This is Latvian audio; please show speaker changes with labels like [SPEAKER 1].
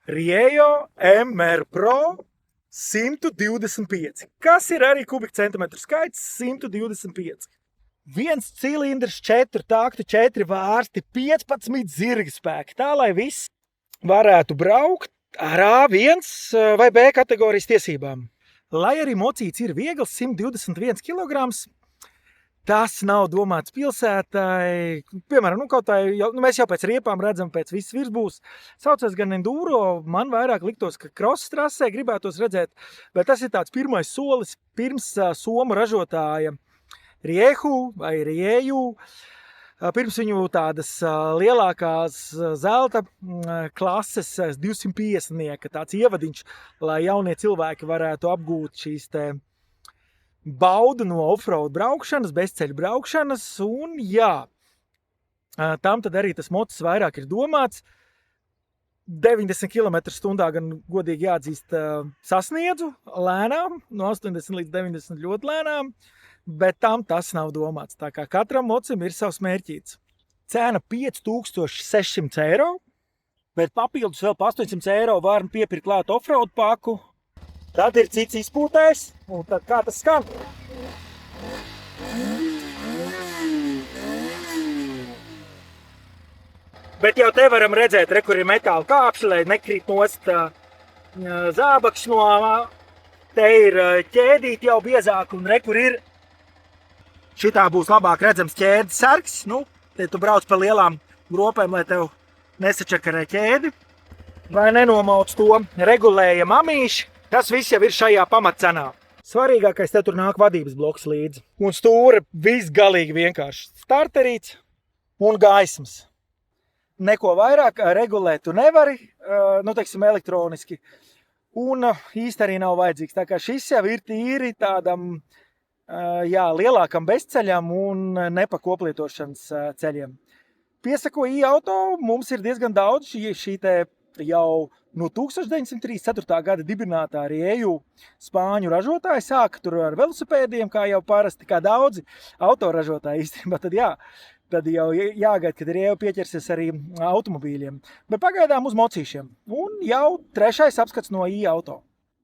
[SPEAKER 1] Riejo MR Pro 125. Kas ir arī kubikcentimetru skaits? 125. Viens cilindrs, 4 takti, 4 vārsti, 15 zirga spēki. Tā, lai viss varētu braukt ar A1 vai B kategorijas tiesībām. Lai arī mocīts ir viegls, 121 kg, tas nav domāts pilsētai. Piemēram, kaut tā, mēs jau pēc riepām redzam, pēc visas virsbūs. Saucās gan enduro, man vairāk liktos, ka cross trasē gribētos redzēt, bet tas ir tāds pirmais solis pirms somu ražotāja Riehu vai Rieju. Pirms viņu tādas lielākās zelta klases 250, tāds ievadiņš, lai jaunie cilvēki varētu apgūt šīs te baudu no offroad braukšanas, bezceļu braukšanas, un jā, tam tad arī tas mocis vairāk ir domāts. 90 km/h gan godīgi jāatzīst sasniedzu lēnām, no 80 līdz 90 ļoti lēnām, bet tam tas nav domāts. Tā kā katram mocim ir savs mērķīts. Cena 5600 eiro, bet papildus vēl pa 800 eiro var piepirkt klāt offroad paku. Tad ir cits izpūtējs, un tad kā tas skan? Bet jau te varam redzēt, kur ir metāla kāpši, lai nekrīt nost zābakš no. Te ir ķēdīti jau biezāk, un kur ir. Šitā būs labāk redzams ķēdes sargs. Te tu brauc pa lielām gropēm, lai tev nesačakarē ķēdi. Vai nenomauc to regulēja mamīši. Tas viss jau ir šajā pamatcenā. Svarīgākais te tur nāk vadības bloks līdzi. Un stūra viss galīgi vienkārši. Starterīts un gaismas. Neko vairāk regulēt tu nevari, teiksim, elektroniski. Un īsti arī nav vajadzīgs. Tā kā šis jau ir tīri tādam lielākam bezceļam un nepakoplietošanas ceļiem. Piesako i-auto mums ir diezgan daudz šī te jau no 1934. gada dibinātā Rieju spāņu ražotāji sāka tur ar velosipēdiem, kā jau parasti, kā daudzi autoražotāji īstenībā. Tad jau jāgaida, kad Rieju pieķersies arī automobīļiem. Bet pagaidām uz mocīšiem. Un jau 3. apskats no i-auto.